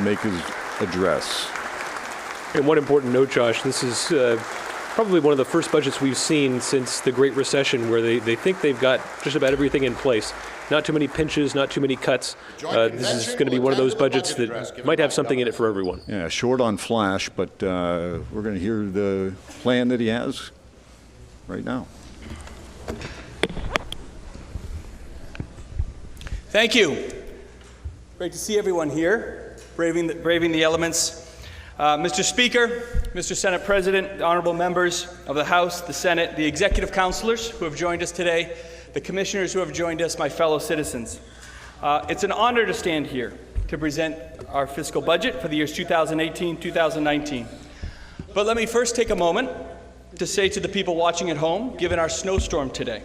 to make his address. And one important note, Josh, this is probably one of the first budgets we've seen since the Great Recession where they think they've got just about everything in place. Not too many pinches, not too many cuts. This is going to be one of those budgets that might have something in it for everyone. Yeah, short on flash, but we're going to hear the plan that he has right now. Thank you. Great to see everyone here, braving the elements. Mr. Speaker, Mr. Senate President, honorable members of the House, the Senate, the executive counselors who have joined us today, the commissioners who have joined us, my fellow citizens. It's an honor to stand here to present our fiscal budget for the years 2018-2019. But let me first take a moment to say to the people watching at home, given our snowstorm today,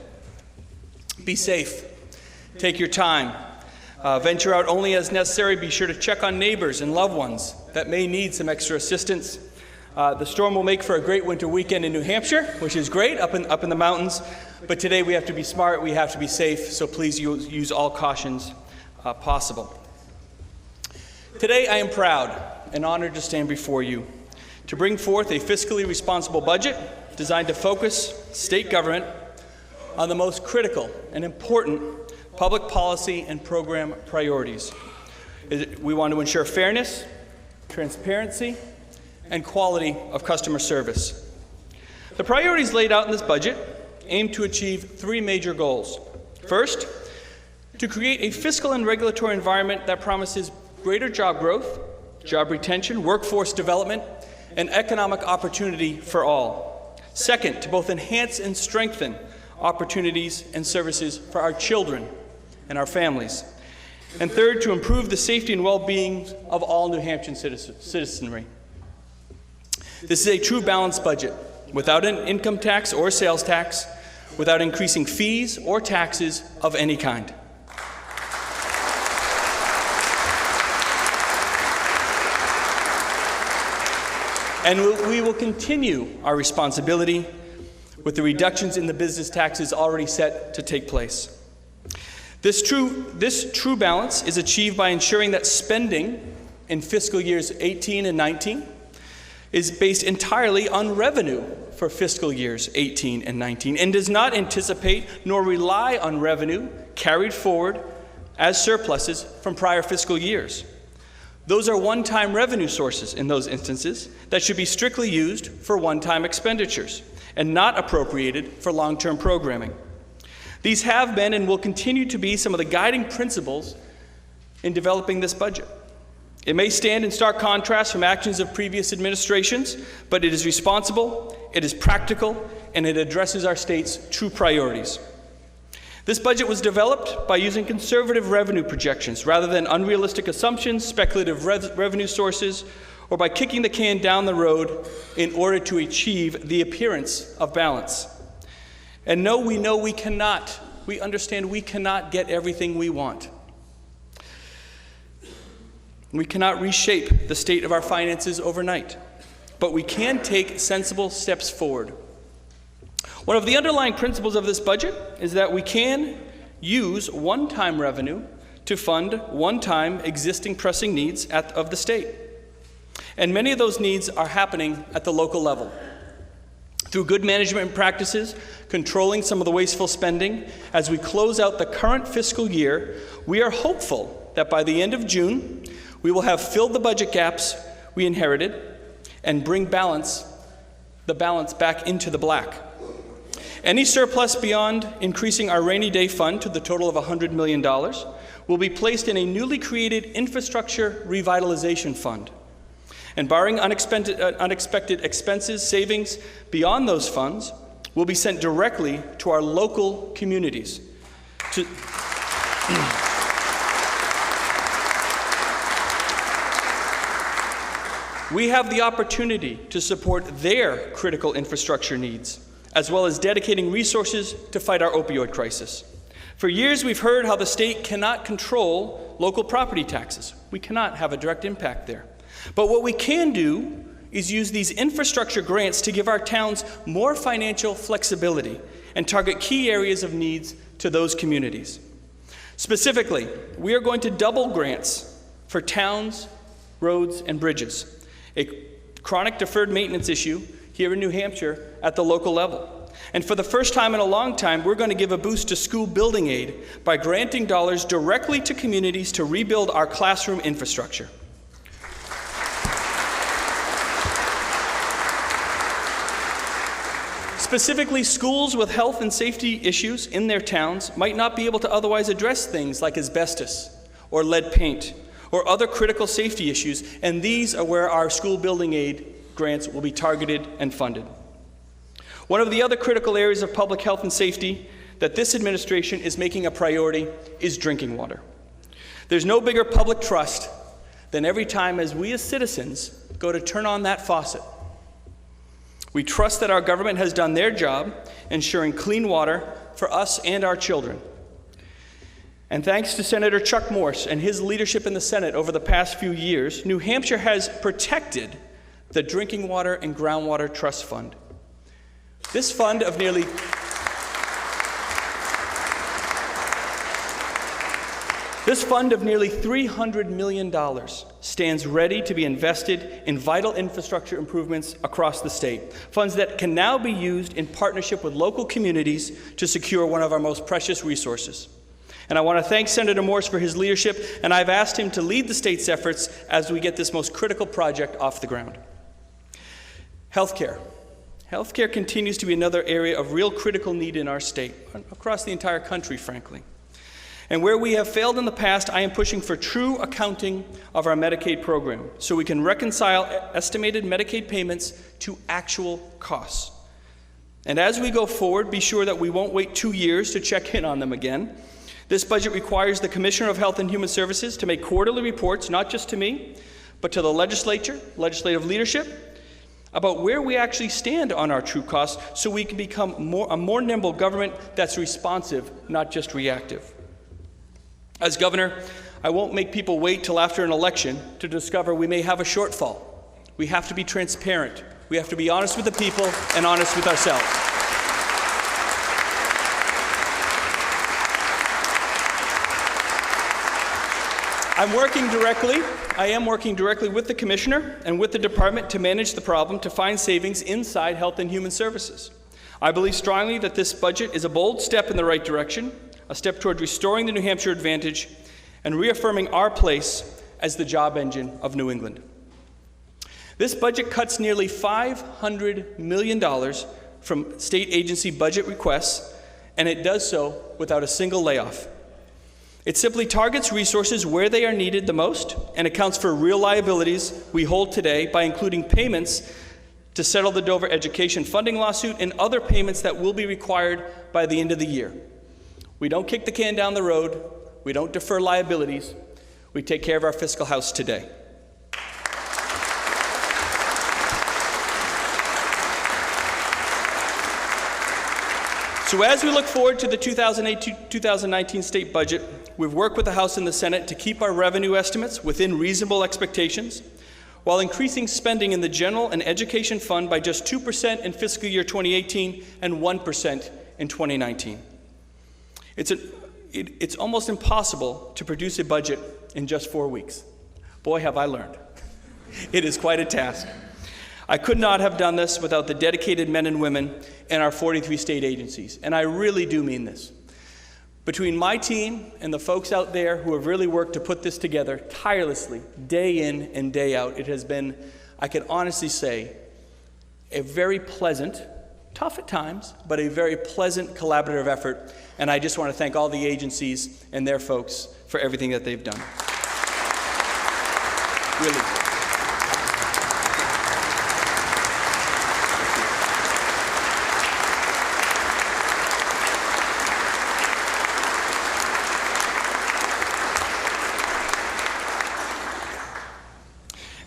be safe, take your time, venture out only as necessary, be sure to check on neighbors and loved ones that may need some extra assistance. The storm will make for a great winter weekend in New Hampshire, which is great up in the mountains, but today we have to be smart, we have to be safe, so please use all cautions possible. Today I am proud and honored to stand before you to bring forth a fiscally responsible budget designed to focus state government on the most critical and important public policy and program priorities. We want to ensure fairness, transparency, and quality of customer service. The priorities laid out in this budget aim to achieve three major goals. First, to create a fiscal and regulatory environment that promises greater job growth, job retention, workforce development, and economic opportunity for all. Second, to both enhance and strengthen opportunities and services for our children and our families. And third, to improve the safety and well-being of all New Hampshire citizenry. This is a true balanced budget, without an income tax or sales tax, without increasing fees or taxes of any kind. And we will continue our responsibility with the reductions in the business taxes already set to take place. This true balance is achieved by ensuring that spending in fiscal years 18 and 19 is based entirely on revenue for fiscal years 18 and 19 and does not anticipate nor rely on revenue carried forward as surpluses from prior fiscal years. Those are one-time revenue sources in those instances that should be strictly used for one-time expenditures and not appropriated for long-term programming. These have been and will continue to be some of the guiding principles in developing this budget. It may stand in stark contrast from actions of previous administrations, but it is responsible, it is practical, and it addresses our state's true priorities. This budget was developed by using conservative revenue projections rather than unrealistic assumptions, speculative revenue sources, or by kicking the can down the road in order to achieve the appearance of balance. And no, we cannot. We understand we cannot get everything we want. We cannot reshape the state of our finances overnight, but we can take sensible steps forward. One of the underlying principles of this budget is that we can use one-time revenue to fund one-time existing pressing needs of the state. And many of those needs are happening at the local level. Through good management practices, controlling some of the wasteful spending, as we close out the current fiscal year, we are hopeful that by the end of June, we will have filled the budget gaps we inherited and bring the balance back into the black. Any surplus beyond increasing our rainy day fund to the total of $100 million will be placed in a newly created infrastructure revitalization fund. And barring unexpected expenses, savings beyond those funds will be sent directly to our local communities. We have the opportunity to support their critical infrastructure needs, as well as dedicating resources to fight our opioid crisis. For years, we've heard how the state cannot control local property taxes. We cannot have a direct impact there. But what we can do is use these infrastructure grants to give our towns more financial flexibility and target key areas of needs to those communities. Specifically, we are going to double grants for towns roads, and bridges, a chronic deferred maintenance issue here in New Hampshire at the local level. And for the first time in a long time, we're going to give a boost to school building aid by granting dollars directly to communities to rebuild our classroom infrastructure. Specifically, schools with health and safety issues in their towns might not be able to otherwise address things like asbestos or lead paint or other critical safety issues, and these are where our school building aid grants will be targeted and funded. One of the other critical areas of public health and safety that this administration is making a priority is drinking water. There's no bigger public trust than every time as we as citizens go to turn on that faucet. We trust that our government has done their job ensuring clean water for us and our children. And thanks to Senator Chuck Morse and his leadership in the Senate over the past few years, New Hampshire has protected the Drinking Water and Groundwater Trust Fund. This fund of nearly $300 million stands ready to be invested in vital infrastructure improvements across the state, funds that can now be used in partnership with local communities to secure one of our most precious resources. And I want to thank Senator Morse for his leadership, and I've asked him to lead the state's efforts as we get this most critical project off the ground. Healthcare. Healthcare continues to be another area of real critical need in our state, across the entire country, frankly. And where we have failed in the past, I am pushing for true accounting of our Medicaid program so we can reconcile estimated Medicaid payments to actual costs. And as we go forward, be sure that we won't wait 2 years to check in on them again. This budget requires the Commissioner of Health and Human Services to make quarterly reports, not just to me, but to the legislature, legislative leadership, about where we actually stand on our true costs so we can become a more nimble government that's responsive, not just reactive. As governor, I won't make people wait till after an election to discover we may have a shortfall. We have to be transparent. We have to be honest with the people and honest with ourselves. I am working directly with the Commissioner and with the Department to manage the problem to find savings inside Health and Human Services. I believe strongly that this budget is a bold step in the right direction, a step toward restoring the New Hampshire advantage and reaffirming our place as the job engine of New England. This budget cuts nearly $500 million from state agency budget requests, and it does so without a single layoff. It simply targets resources where they are needed the most and accounts for real liabilities we hold today by including payments to settle the Dover education funding lawsuit and other payments that will be required by the end of the year. We don't kick the can down the road. We don't defer liabilities. We take care of our fiscal house today. So as we look forward to the 2018-2019 state budget, we've worked with the House and the Senate to keep our revenue estimates within reasonable expectations, while increasing spending in the general and education fund by just 2% in fiscal year 2018 and 1% in 2019. It's almost impossible to produce a budget in just 4 weeks. Boy, have I learned. It is quite a task. I could not have done this without the dedicated men and women in our 43 state agencies, and I really do mean this. Between my team and the folks out there who have really worked to put this together tirelessly, day in and day out, it has been, I can honestly say, a very pleasant, tough at times, but a very pleasant collaborative effort, and I just want to thank all the agencies and their folks for everything that they've done. Really.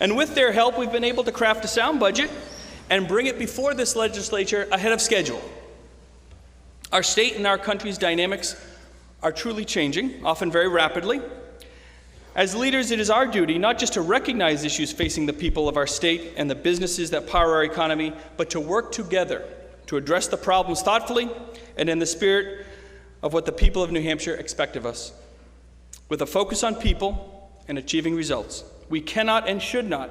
And with their help, we've been able to craft a sound budget and bring it before this legislature ahead of schedule. Our state and our country's dynamics are truly changing, often very rapidly. As leaders, it is our duty not just to recognize issues facing the people of our state and the businesses that power our economy, but to work together to address the problems thoughtfully and in the spirit of what the people of New Hampshire expect of us, with a focus on people and achieving results. We cannot and should not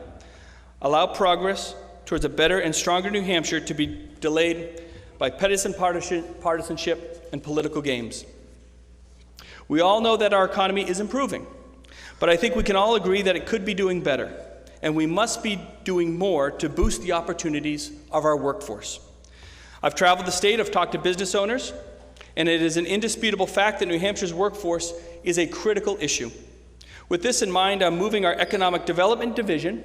allow progress towards a better and stronger New Hampshire to be delayed by partisan partisanship and political games. We all know that our economy is improving, but I think we can all agree that it could be doing better, and we must be doing more to boost the opportunities of our workforce. I've traveled the state, I've talked to business owners, and it is an indisputable fact that New Hampshire's workforce is a critical issue. With this in mind, I'm moving our Economic Development Division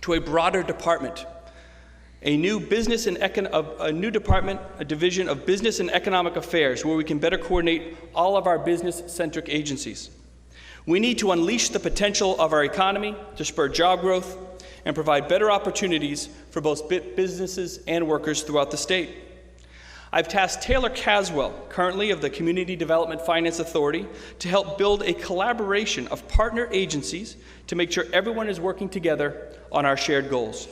to a broader department, a new division of Business and Economic Affairs, where we can better coordinate all of our business-centric agencies. We need to unleash the potential of our economy to spur job growth and provide better opportunities for both businesses and workers throughout the state. I've tasked Taylor Caswell, currently of the Community Development Finance Authority, to help build a collaboration of partner agencies to make sure everyone is working together on our shared goals.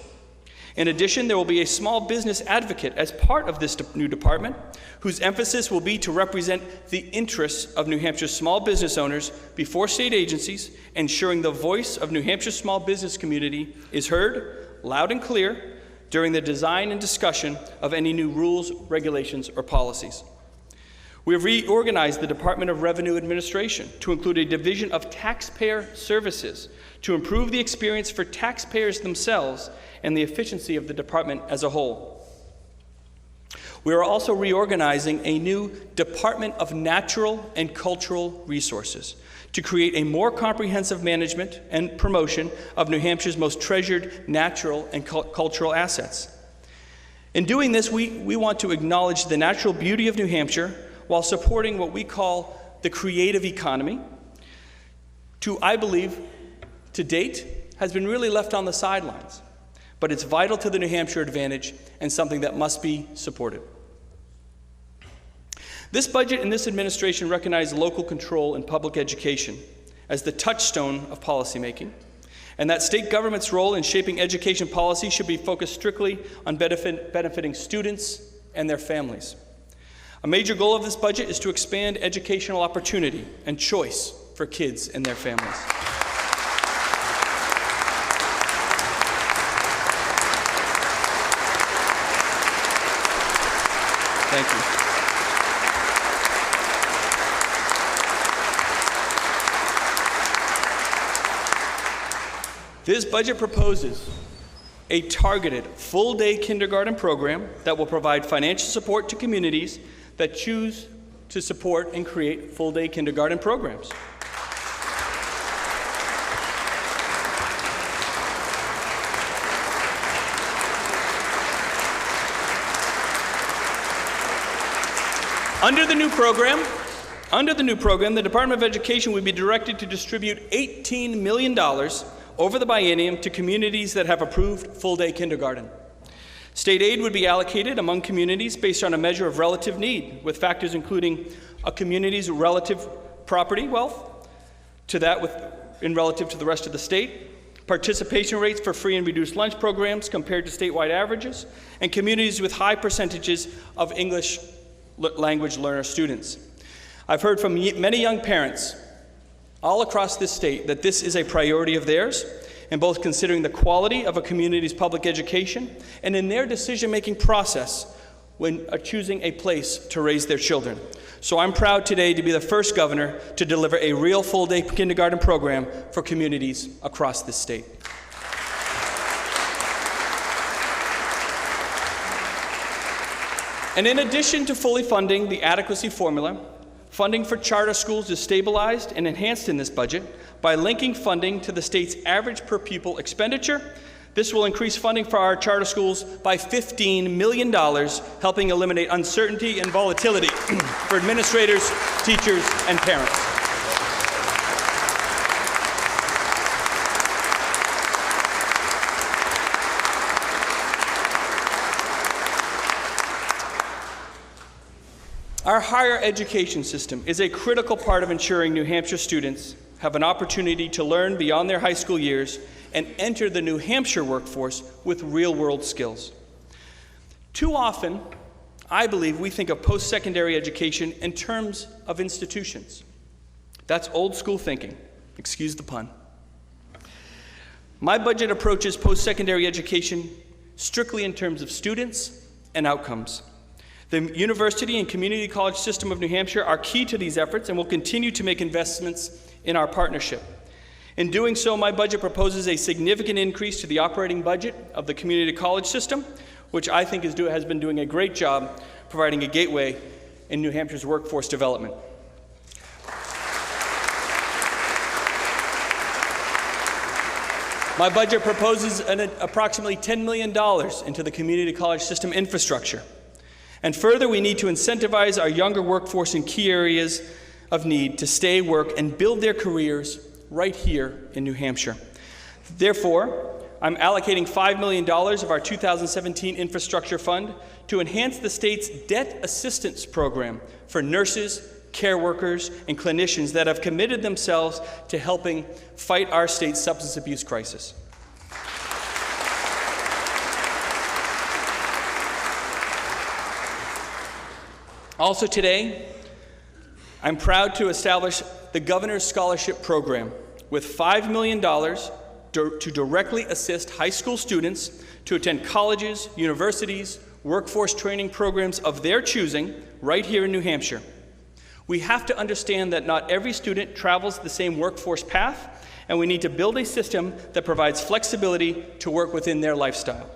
In addition, there will be a small business advocate as part of this new department, whose emphasis will be to represent the interests of New Hampshire's small business owners before state agencies, ensuring the voice of New Hampshire's small business community is heard loud and clear during the design and discussion of any new rules, regulations, or policies. We have reorganized the Department of Revenue Administration to include a division of taxpayer services to improve the experience for taxpayers themselves and the efficiency of the department as a whole. We are also reorganizing a new Department of Natural and Cultural Resources to create a more comprehensive management and promotion of New Hampshire's most treasured natural and cultural assets. In doing this, we want to acknowledge the natural beauty of New Hampshire while supporting what we call the creative economy, I believe, to date, has been really left on the sidelines. But it's vital to the New Hampshire advantage and something that must be supported. This budget and this administration recognize local control in public education as the touchstone of policymaking, and that state government's role in shaping education policy should be focused strictly on benefiting students and their families. A major goal of this budget is to expand educational opportunity and choice for kids and their families. Thank you. This budget proposes a targeted full-day kindergarten program that will provide financial support to communities that choose to support and create full-day kindergarten programs. Under the new program, the Department of Education will be directed to distribute $18 million over the biennium to communities that have approved full-day kindergarten. State aid would be allocated among communities based on a measure of relative need, with factors including a community's relative property wealth in relative to the rest of the state, participation rates for free and reduced lunch programs compared to statewide averages, and communities with high percentages of English language learner students. I've heard from many young parents all across this state that this is a priority of theirs, in both considering the quality of a community's public education and in their decision-making process when choosing a place to raise their children. So I'm proud today to be the first governor to deliver a real full-day kindergarten program for communities across this state. And in addition to fully funding the adequacy formula, funding for charter schools is stabilized and enhanced in this budget by linking funding to the state's average per pupil expenditure. This will increase funding for our charter schools by $15 million, helping eliminate uncertainty and volatility for administrators, teachers, and parents. Our higher education system is a critical part of ensuring New Hampshire students have an opportunity to learn beyond their high school years and enter the New Hampshire workforce with real-world skills. Too often, I believe we think of post-secondary education in terms of institutions. That's old school thinking. Excuse the pun. My budget approaches post-secondary education strictly in terms of students and outcomes. The university and community college system of New Hampshire are key to these efforts and will continue to make investments in our partnership. In doing so, my budget proposes a significant increase to the operating budget of the community college system, which I think has been doing a great job providing a gateway in New Hampshire's workforce development. My budget proposes approximately $10 million into the community college system infrastructure. And further, we need to incentivize our younger workforce in key areas of need to stay, work, and build their careers right here in New Hampshire. Therefore, I'm allocating $5 million of our 2017 infrastructure fund to enhance the state's debt assistance program for nurses, care workers, and clinicians that have committed themselves to helping fight our state's substance abuse crisis. Also today, I'm proud to establish the Governor's Scholarship Program with $5 million to directly assist high school students to attend colleges, universities, workforce training programs of their choosing right here in New Hampshire. We have to understand that not every student travels the same workforce path, and we need to build a system that provides flexibility to work within their lifestyle.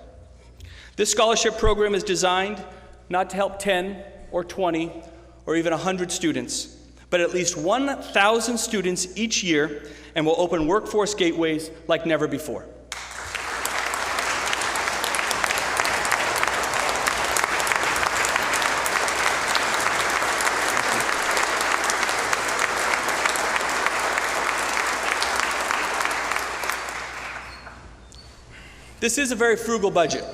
This scholarship program is designed not to help 10 or 20 or even 100 students, but at least 1,000 students each year, and will open workforce gateways like never before. This is a very frugal budget,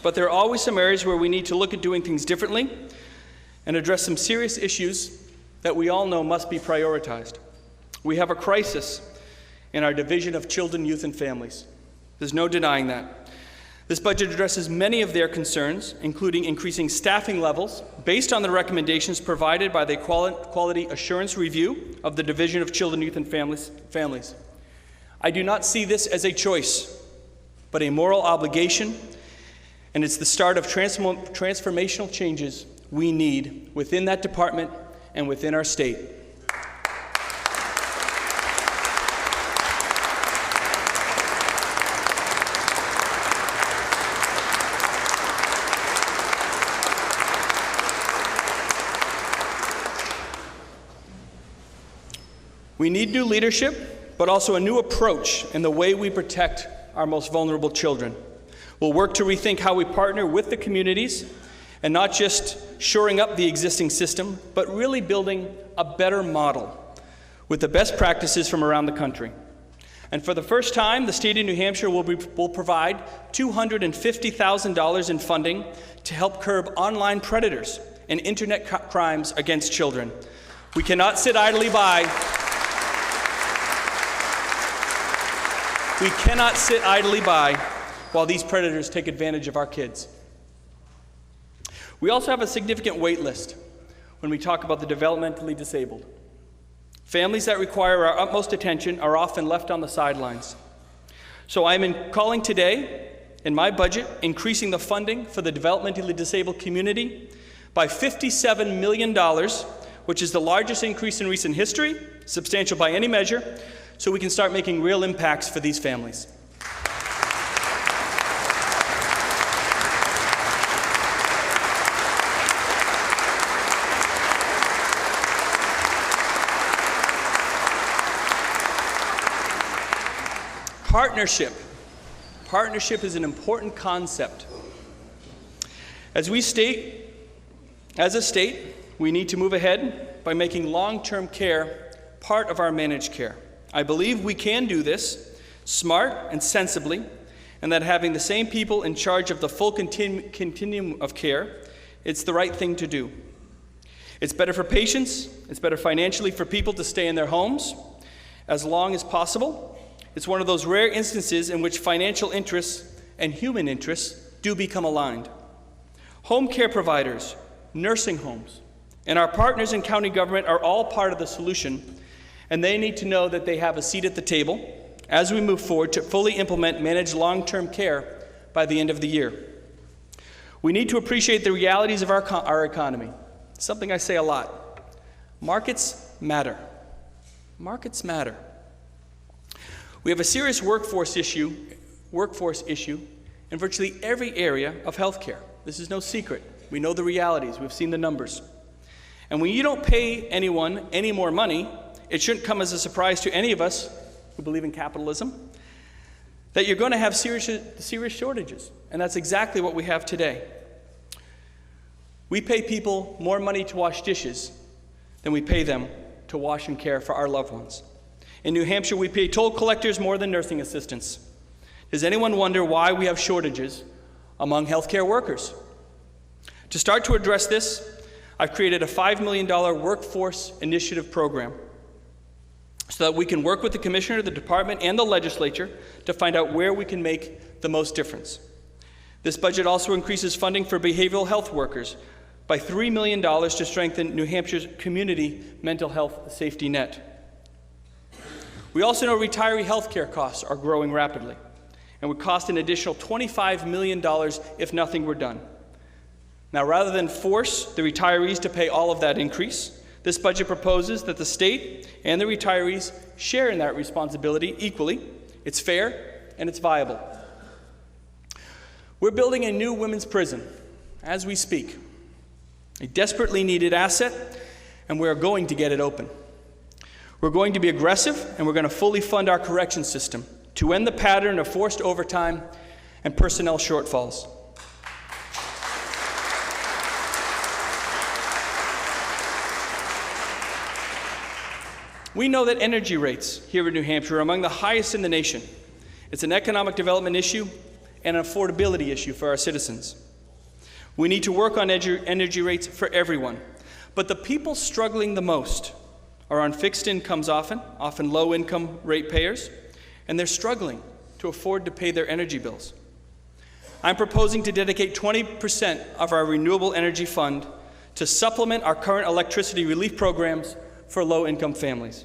but there are always some areas where we need to look at doing things differently and address some serious issues that we all know must be prioritized. We have a crisis in our division of children, youth, and families. There's no denying that. This budget addresses many of their concerns, including increasing staffing levels based on the recommendations provided by the Quality Assurance Review of the Division of Children, Youth, and Families. I do not see this as a choice, but a moral obligation, and it's the start of transformational changes we need within that department and within our state. We need new leadership, but also a new approach in the way we protect our most vulnerable children. We'll work to rethink how we partner with the communities and not just shoring up the existing system, but really building a better model with the best practices from around the country. And for the first time, the state of New Hampshire will provide $250,000 in funding to help curb online predators and internet crimes against children. We cannot sit idly by. We cannot sit idly by while these predators take advantage of our kids. We also have a significant wait list when we talk about the developmentally disabled. Families that require our utmost attention are often left on the sidelines. So I'm calling today, in my budget, increasing the funding for the developmentally disabled community by $57 million, which is the largest increase in recent history, substantial by any measure, so we can start making real impacts for these families. Partnership is an important concept. As a state, we need to move ahead by making long-term care part of our managed care. I believe we can do this smart and sensibly, and that having the same people in charge of the full continuum of care, it's the right thing to do. It's better for patients, it's better financially for people to stay in their homes as long as possible. It's one of those rare instances in which financial interests and human interests do become aligned. Home care providers, nursing homes, and our partners in county government are all part of the solution, and they need to know that they have a seat at the table as we move forward to fully implement managed long-term care by the end of the year. We need to appreciate the realities of our economy. Something I say a lot. Markets matter. Markets matter. We have a serious workforce issue in virtually every area of healthcare. This is no secret. We know the realities. We've seen the numbers. And when you don't pay anyone any more money, it shouldn't come as a surprise to any of us who believe in capitalism that you're going to have serious shortages. And that's exactly what we have today. We pay people more money to wash dishes than we pay them to wash and care for our loved ones. In New Hampshire, we pay toll collectors more than nursing assistants. Does anyone wonder why we have shortages among healthcare workers? To start to address this, I've created a $5 million workforce initiative program so that we can work with the commissioner, the department, and the legislature to find out where we can make the most difference. This budget also increases funding for behavioral health workers by $3 million to strengthen New Hampshire's community mental health safety net. We also know retiree health care costs are growing rapidly and would cost an additional $25 million if nothing were done. Now, rather than force the retirees to pay all of that increase, this budget proposes that the state and the retirees share in that responsibility equally. It's fair and it's viable. We're building a new women's prison as we speak, a desperately needed asset, and we're going to get it open. We're going to be aggressive, and we're going to fully fund our correction system to end the pattern of forced overtime and personnel shortfalls. We know that energy rates here in New Hampshire are among the highest in the nation. It's an economic development issue and an affordability issue for our citizens. We need to work on energy rates for everyone, but the people struggling the most are on fixed incomes often low-income ratepayers, and they're struggling to afford to pay their energy bills. I'm proposing to dedicate 20% of our renewable energy fund to supplement our current electricity relief programs for low-income families.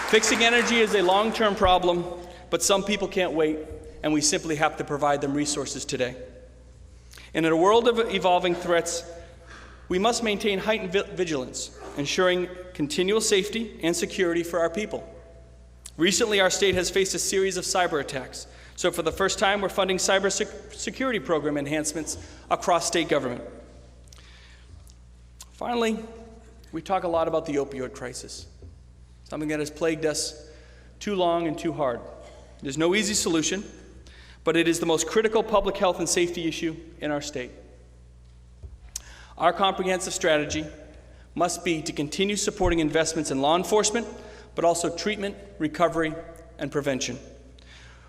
Fixing energy is a long-term problem, but some people can't wait, and we simply have to provide them resources today. And in a world of evolving threats, we must maintain heightened vigilance, ensuring continual safety and security for our people. Recently, our state has faced a series of cyber attacks, so for the first time, we're funding cyber security program enhancements across state government. Finally, we talk a lot about the opioid crisis, something that has plagued us too long and too hard. There's no easy solution, but it is the most critical public health and safety issue in our state. Our comprehensive strategy must be to continue supporting investments in law enforcement, but also treatment, recovery, and prevention.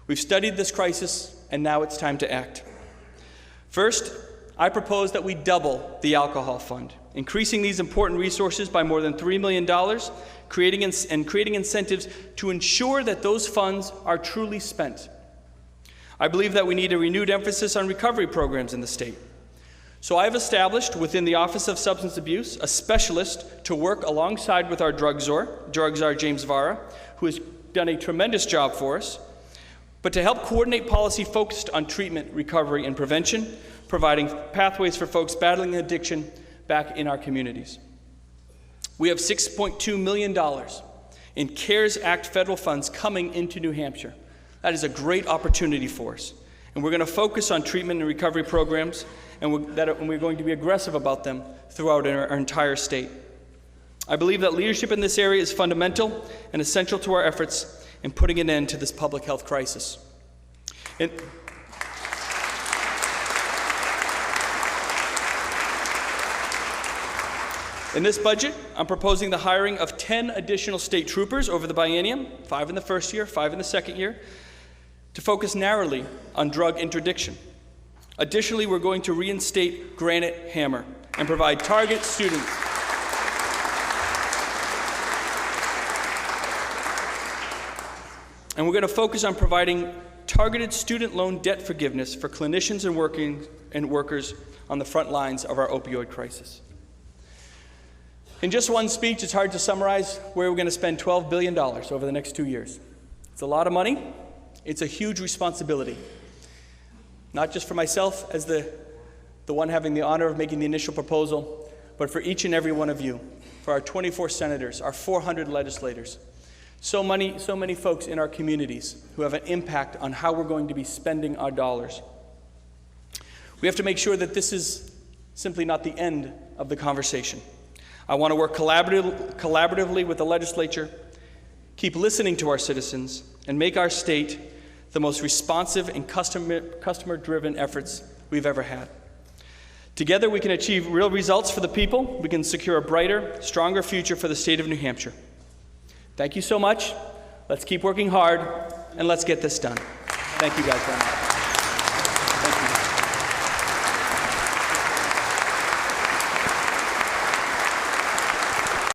We've studied this crisis, and now it's time to act. First, I propose that we double the alcohol fund, increasing these important resources by more than $3 million, creating incentives to ensure that those funds are truly spent. I believe that we need a renewed emphasis on recovery programs in the state. So I've established within the Office of Substance Abuse a specialist to work alongside with our drug czar James Vara, who has done a tremendous job for us, but to help coordinate policy focused on treatment, recovery, and prevention, providing pathways for folks battling addiction back in our communities. We have $6.2 million in CARES Act federal funds coming into New Hampshire. That is a great opportunity for us. And we're going to focus on treatment and recovery programs, and we're going to be aggressive about them throughout our entire state. I believe that leadership in this area is fundamental and essential to our efforts in putting an end to this public health crisis. In this budget, I'm proposing the hiring of 10 additional state troopers over the biennium, 5 in the first year, 5 in the second year, to focus narrowly on drug interdiction. Additionally, we're going to reinstate Granite Hammer and provide target students and we're going to focus on providing targeted student loan debt forgiveness for clinicians and workers on the front lines of our opioid crisis. In just one speech, it's hard to summarize where we're going to spend $12 billion over the next 2 years. It's a lot of money. It's a huge responsibility, not just for myself as the one having the honor of making the initial proposal, but for each and every one of you, for our 24 senators, our 400 legislators, so many folks in our communities who have an impact on how we're going to be spending our dollars. We have to make sure that this is simply not the end of the conversation. I want to work collaboratively with the legislature, keep listening to our citizens, and make our state the most responsive and customer-driven efforts we've ever had. Together, we can achieve real results for the people. We can secure a brighter, stronger future for the state of New Hampshire. Thank you so much. Let's keep working hard, and let's get this done. Thank you guys very much.